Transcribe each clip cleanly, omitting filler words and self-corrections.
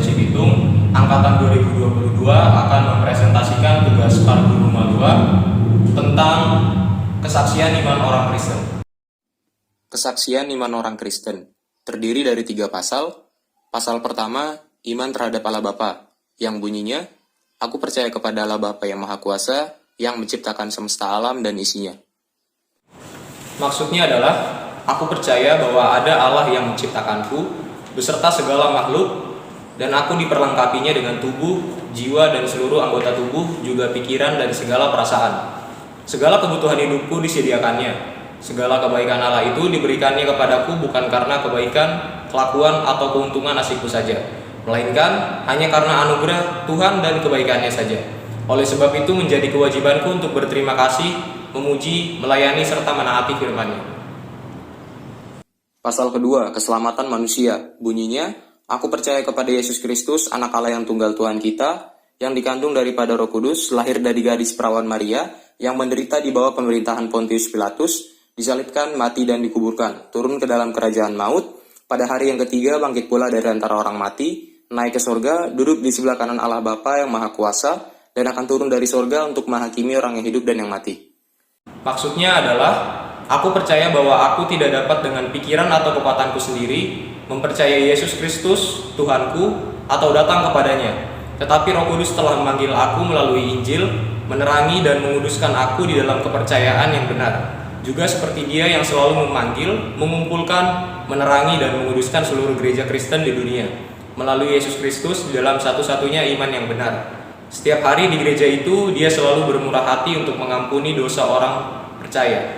Cibitung angkatan 2022 akan mempresentasikan tugas Pargu Rumah 2 tentang kesaksian iman orang Kristen. Kesaksian iman orang Kristen terdiri dari 3 pasal. Pasal pertama, iman terhadap Allah Bapa, yang bunyinya, aku percaya kepada Allah Bapa yang Maha Kuasa, yang menciptakan semesta alam dan isinya. Maksudnya adalah, aku percaya bahwa ada Allah yang menciptakanku, beserta segala makhluk, dan aku diperlengkapinya dengan tubuh, jiwa, dan seluruh anggota tubuh, juga pikiran dan segala perasaan. Segala kebutuhan hidupku disediakannya. Segala kebaikan Allah itu diberikannya kepadaku bukan karena kebaikan, kelakuan, atau keuntungan nasibku saja, melainkan hanya karena anugerah Tuhan dan kebaikannya saja. Oleh sebab itu menjadi kewajibanku untuk berterima kasih, memuji, melayani, serta menaati firman-Nya. Pasal kedua, keselamatan manusia. Bunyinya, aku percaya kepada Yesus Kristus, anak Allah yang tunggal Tuhan kita, yang dikandung daripada Roh Kudus, lahir dari gadis perawan Maria, yang menderita di bawah pemerintahan Pontius Pilatus, disalibkan, mati, dan dikuburkan, turun ke dalam kerajaan maut, pada hari yang ketiga bangkit pula dari antara orang mati, naik ke sorga, duduk di sebelah kanan Allah Bapa yang Maha Kuasa, dan akan turun dari sorga untuk menghakimi orang yang hidup dan yang mati. Maksudnya adalah, aku percaya bahwa aku tidak dapat dengan pikiran atau kekuatanku sendiri mempercayai Yesus Kristus, Tuhanku, atau datang kepadanya. Tetapi Roh Kudus telah memanggil aku melalui Injil, menerangi dan menguduskan aku di dalam kepercayaan yang benar. Juga seperti Dia yang selalu memanggil, mengumpulkan, menerangi dan menguduskan seluruh gereja Kristen di dunia, melalui Yesus Kristus di dalam satu-satunya iman yang benar. Setiap hari di gereja itu, Dia selalu bermurah hati untuk mengampuni dosa orang percaya.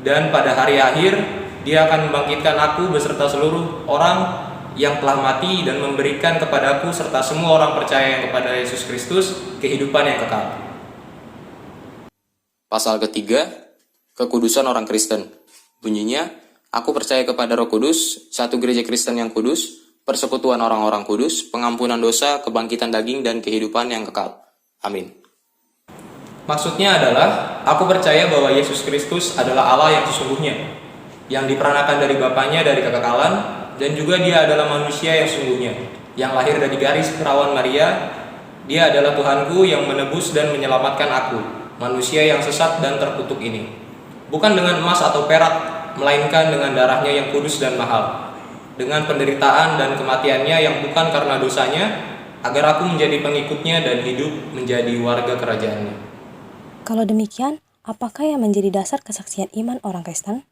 Dan pada hari akhir, Dia akan membangkitkan aku beserta seluruh orang yang telah mati dan memberikan kepadaku serta semua orang percaya yang kepada Yesus Kristus kehidupan yang kekal. Pasal ketiga, kekudusan orang Kristen. Bunyinya, aku percaya kepada Roh Kudus, satu gereja Kristen yang kudus, persekutuan orang-orang kudus, pengampunan dosa, kebangkitan daging, dan kehidupan yang kekal. Amin. Maksudnya adalah, aku percaya bahwa Yesus Kristus adalah Allah yang sesungguhnya, yang diperanakan dari Bapanya dari kekekalan, dan juga Dia adalah manusia yang sesungguhnya, yang lahir dari garis perawan Maria. Dia adalah Tuhanku yang menebus dan menyelamatkan aku, manusia yang sesat dan terkutuk ini. Bukan dengan emas atau perak, melainkan dengan darahnya yang kudus dan mahal, dengan penderitaan dan kematiannya yang bukan karena dosanya, agar aku menjadi pengikutnya dan hidup menjadi warga kerajaannya. Kalau demikian, apakah yang menjadi dasar kesaksian iman orang Kristen?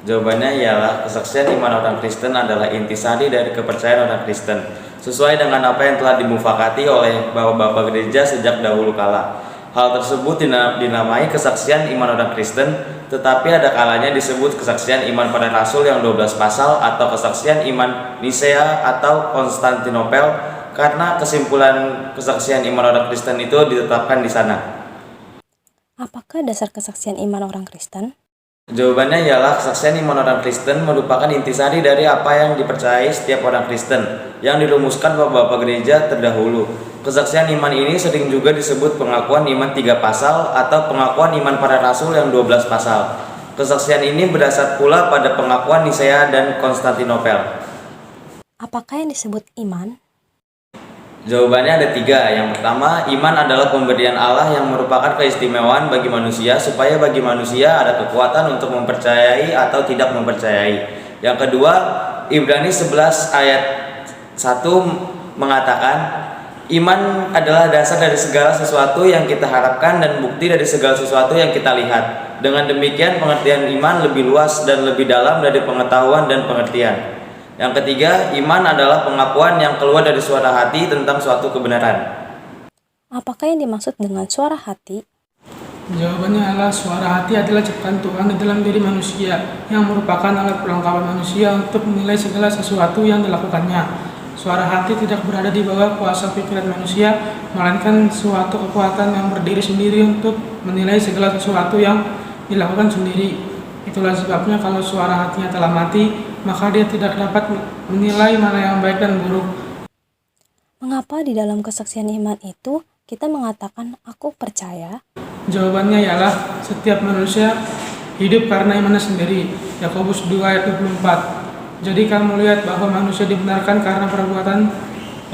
Jawabannya ialah kesaksian iman orang Kristen adalah intisari dari kepercayaan orang Kristen, sesuai dengan apa yang telah dimufakati oleh bapak-bapak gereja sejak dahulu kala. Hal tersebut dinamai kesaksian iman orang Kristen, tetapi ada kalanya disebut kesaksian iman pada Rasul yang 12 pasal atau kesaksian iman Nisea atau Konstantinopel, karena kesimpulan kesaksian iman orang Kristen itu ditetapkan di sana. Apakah dasar kesaksian iman orang Kristen? Jawabannya ialah kesaksian iman orang Kristen merupakan intisari dari apa yang dipercayai setiap orang Kristen yang dirumuskan bapak-bapak gereja terdahulu. Kesaksian iman ini sering juga disebut pengakuan iman 3 pasal atau pengakuan iman para rasul yang 12 pasal. Kesaksian ini berdasar pula pada pengakuan Nisea dan Konstantinopel. Apakah yang disebut iman? Jawabannya ada 3. Yang pertama, iman adalah pemberian Allah yang merupakan keistimewaan bagi manusia supaya bagi manusia ada kekuatan untuk mempercayai atau tidak mempercayai. Yang kedua, Ibrani 11 ayat 1 mengatakan, iman adalah dasar dari segala sesuatu yang kita harapkan dan bukti dari segala sesuatu yang kita lihat. Dengan demikian, pengertian iman lebih luas dan lebih dalam dari pengetahuan dan pengertian. Yang ketiga, iman adalah pengakuan yang keluar dari suara hati tentang suatu kebenaran. Apakah yang dimaksud dengan suara hati? Jawabannya adalah suara hati adalah ciptaan Tuhan di dalam diri manusia, yang merupakan alat perlengkapan manusia untuk menilai segala sesuatu yang dilakukannya. Suara hati tidak berada di bawah kuasa pikiran manusia, melainkan suatu kekuatan yang berdiri sendiri untuk menilai segala sesuatu yang dilakukan sendiri. Itulah sebabnya kalau suara hatinya telah mati, maka dia tidak dapat menilai mana yang baik dan buruk. Mengapa di dalam kesaksian iman itu kita mengatakan aku percaya? Jawabannya ialah setiap manusia hidup karena imannya sendiri. Yakobus 2 ayat 24. Jadi kamu lihat bahwa manusia dibenarkan karena perbuatan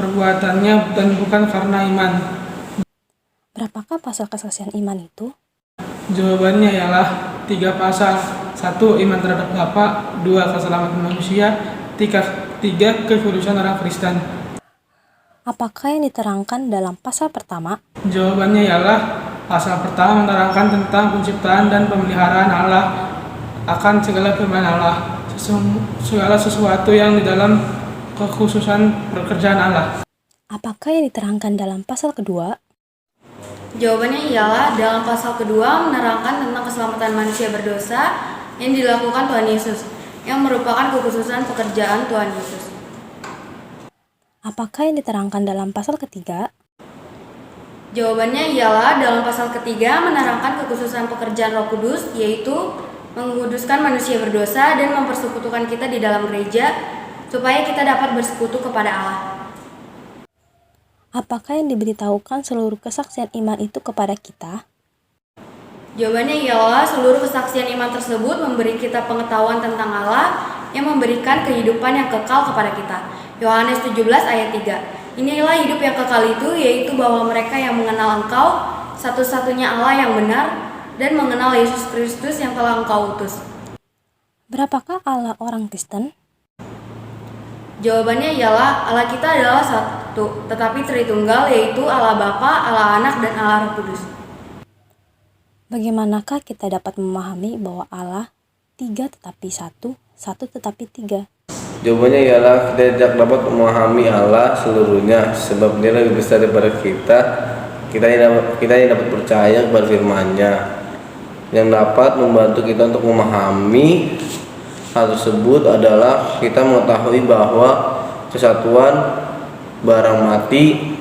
perbuatannya dan bukan karena iman. Berapakah pasal kesaksian iman itu? Jawabannya ialah 3 pasal. 1. Iman terhadap Bapa. 2. Keselamatan manusia. 3. Kekudusan orang Kristen. Apakah yang diterangkan dalam pasal pertama? Jawabannya ialah pasal pertama menerangkan tentang penciptaan dan pemeliharaan Allah akan segala firman Allah, segala sesuatu yang di dalam kekhususan pekerjaan Allah. Apakah yang diterangkan dalam pasal kedua? Jawabannya ialah dalam pasal kedua menerangkan tentang keselamatan manusia berdosa yang dilakukan Tuhan Yesus, yang merupakan kekhususan pekerjaan Tuhan Yesus. Apakah yang diterangkan dalam pasal ketiga? Jawabannya ialah dalam pasal ketiga menerangkan kekhususan pekerjaan Roh Kudus, yaitu menguduskan manusia berdosa dan mempersekutukan kita di dalam gereja supaya kita dapat bersekutu kepada Allah. Apakah yang diberitahukan seluruh kesaksian iman itu kepada kita? Jawabannya ialah seluruh kesaksian iman tersebut memberi kita pengetahuan tentang Allah yang memberikan kehidupan yang kekal kepada kita. Yohanes 17 ayat 3. Inilah hidup yang kekal itu, yaitu bahwa mereka yang mengenal Engkau, satu-satunya Allah yang benar, dan mengenal Yesus Kristus yang telah Engkau utus. Berapakah Allah orang Kristen? Jawabannya ialah Allah kita adalah satu, tetapi Tritunggal, yaitu Allah Bapa, Allah Anak, dan Allah Roh Kudus. Bagaimanakah kita dapat memahami bahwa Allah 3 tetapi 1, 1 tetapi 3? Jawabannya ialah kita tidak dapat memahami Allah seluruhnya, sebab Dia lebih besar daripada kita. Kita yang dapat percaya kepada firman-Nya yang dapat membantu kita untuk memahami hal tersebut adalah kita mengetahui bahwa kesatuan barang mati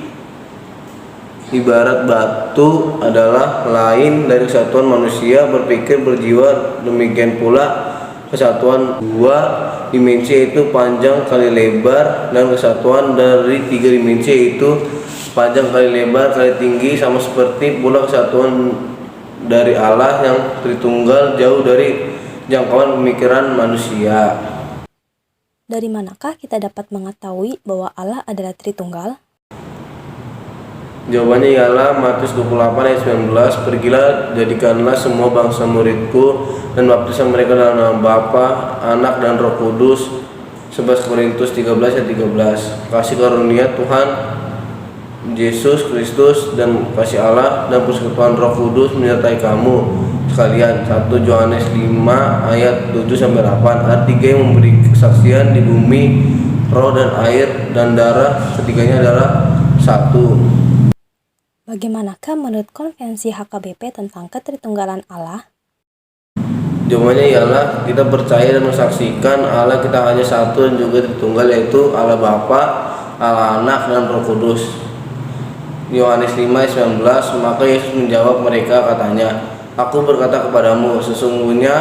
ibarat batu adalah lain dari kesatuan manusia berpikir berjiwa. Demikian pula kesatuan 2 dimensi yaitu panjang kali lebar, dan kesatuan dari 3 dimensi yaitu panjang kali lebar kali tinggi. Sama seperti pula kesatuan dari Allah yang Tritunggal jauh dari jangkauan pemikiran manusia. Dari manakah kita dapat mengetahui bahwa Allah adalah Tritunggal? Jawabannya ialah Matius 28 ayat 19. Pergilah, jadikanlah semua bangsa muridku dan baptislah mereka dalam nama Bapa, Anak, dan Roh Kudus. 11 Korintus 13 ayat 13. Kasih karunia Tuhan Yesus Kristus dan kasih Allah dan persekutuan Roh Kudus menyertai kamu sekalian. 1 Yohanes 5 ayat 7-8. Ayat 3 yang memberi kesaksian di bumi, roh dan air dan darah, ketiganya adalah satu. Bagaimanakah menurut konvensi HKBP tentang ketritunggalan Allah? Jawabannya ialah kita percaya dan mensaksikan Allah kita hanya satu dan juga Tritunggal, yaitu Allah Bapa, Allah Anak, dan Roh Kudus. Yohanes 5:19. Maka Yesus menjawab mereka, katanya, Aku berkata kepadamu, sesungguhnya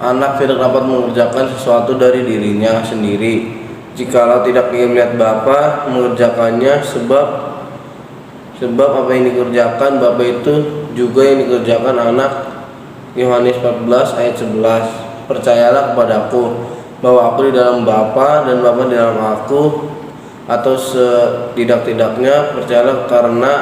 anak tidak dapat mengerjakan sesuatu dari dirinya sendiri, jikalau tidak ingin melihat Bapa mengerjakannya, sebab apa yang dikerjakan Bapa itu juga yang dikerjakan anak. Yohanes 14 ayat 11. Percayalah kepadaku bahwa aku di dalam Bapa dan Bapa di dalam aku, atau setidak-tidaknya percayalah karena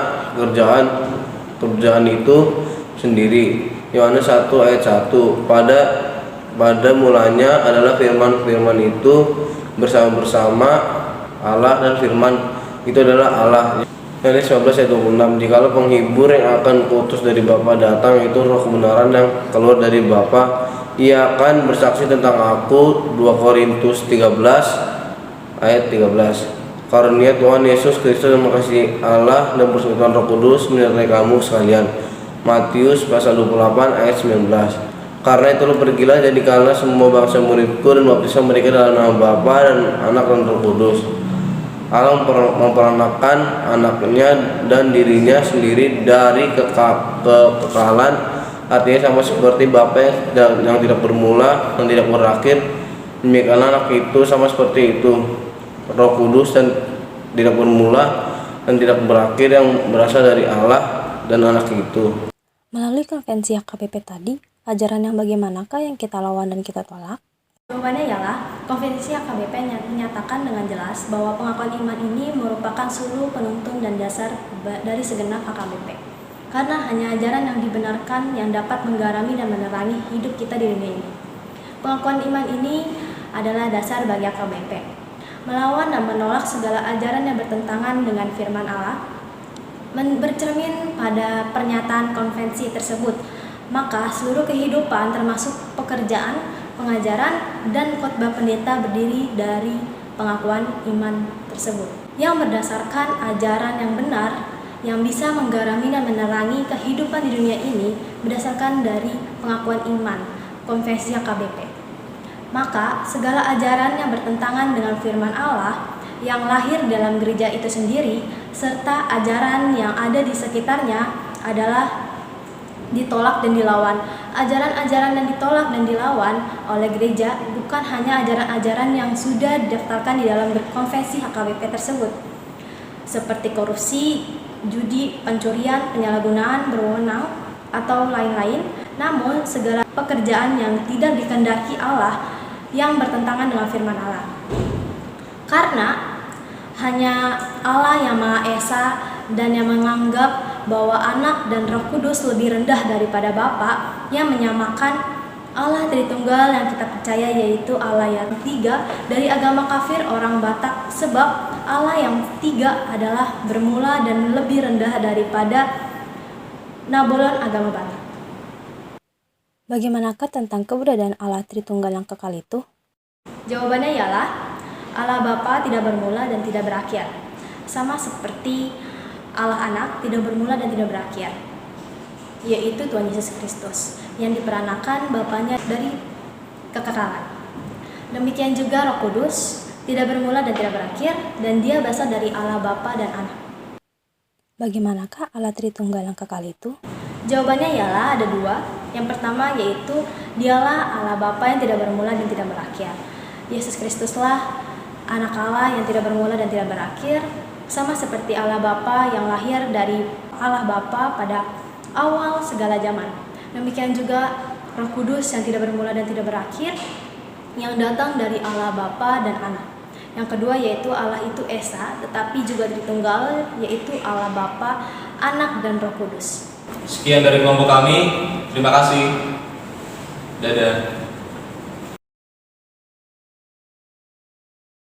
kerjaan itu sendiri. Yohanes 1 ayat 1. Pada mulanya adalah firman itu bersama-sama Allah, dan firman itu adalah Allah. Yohanes 15 ayat 26. Jikalau penghibur yang akan kuutus dari Bapa datang, itu roh kebenaran yang keluar dari Bapa, ia akan bersaksi tentang aku. 2 Korintus 13 ayat 13. Karunia Tuhan Yesus Kristus dan kasih Allah dan persekutuan Roh Kudus menyertai kamu sekalian. Matius pasal 28 ayat 19. Karena itu pergilah, jadikanlah semua bangsa muridku dan baptislah mereka dalam nama Bapa dan Anak dan Roh Kudus. Allah memperanakan anaknya dan dirinya sendiri dari kekekalan, artinya sama seperti Bapa yang tidak bermula dan tidak berakhir, demikian anak itu sama seperti itu. Roh Kudus dan tidak bermula dan tidak berakhir yang berasal dari Allah dan anak itu. Melalui konvensi HKBP tadi, ajaran yang bagaimanakah yang kita lawan dan kita tolak? Jawabannya ialah Konvensi AKBP menyatakan dengan jelas bahwa pengakuan iman ini merupakan sulu penuntun dan dasar dari segenap AKBP. Karena hanya ajaran yang dibenarkan yang dapat menggarami dan menerangi hidup kita di dunia ini. Pengakuan iman ini adalah dasar bagi AKBP. Melawan dan menolak segala ajaran yang bertentangan dengan firman Allah, bercermin pada pernyataan konvensi tersebut, maka seluruh kehidupan termasuk pekerjaan, pengajaran, dan khotbah pendeta berdiri dari pengakuan iman tersebut yang berdasarkan ajaran yang benar yang bisa menggarami dan menerangi kehidupan di dunia ini berdasarkan dari pengakuan iman, konvensi AKBP. Maka segala ajaran yang bertentangan dengan firman Allah yang lahir dalam gereja itu sendiri serta ajaran yang ada di sekitarnya adalah ditolak dan dilawan. Ajaran-ajaran yang ditolak dan dilawan oleh gereja bukan hanya ajaran-ajaran yang sudah didaftarkan di dalam konvensi HKBP tersebut, seperti korupsi, judi, pencurian, penyalahgunaan berwenang, atau lain-lain, namun segala pekerjaan yang tidak dikehendaki Allah yang bertentangan dengan firman Allah. Karena hanya Allah yang Maha Esa dan yang menganggap bahwa Anak dan Roh Kudus lebih rendah daripada Bapa, yang menyamakan Allah Tritunggal yang kita percaya yaitu Allah yang tiga dari agama kafir orang Batak, sebab Allah yang tiga adalah bermula dan lebih rendah daripada Nabolon agama Batak. Bagaimanakah tentang keberadaan Allah Tritunggal yang kekal itu? Jawabannya ialah Allah Bapa tidak bermula dan tidak berakhir, sama seperti Allah Anak tidak bermula dan tidak berakhir, yaitu Tuhan Yesus Kristus yang diperanakan Bapanya dari kekekalan. Demikian juga Roh Kudus tidak bermula dan tidak berakhir, dan dia berasal dari Allah Bapa dan Anak. Bagaimanakah Allah Tritunggal yang kekal itu? Jawabannya ialah ada dua. Yang pertama yaitu dialah Allah Bapa yang tidak bermula dan tidak berakhir. Yesus Kristuslah Anak Allah yang tidak bermula dan tidak berakhir, sama seperti Allah Bapa yang lahir dari Allah Bapa pada awal segala zaman. Demikian juga Roh Kudus yang tidak bermula dan tidak berakhir, yang datang dari Allah Bapa dan Anak. Yang kedua yaitu Allah itu Esa, tetapi juga Tritunggal, yaitu Allah Bapa, Anak, dan Roh Kudus. Sekian dari kelompok kami. Terima kasih. Dadah.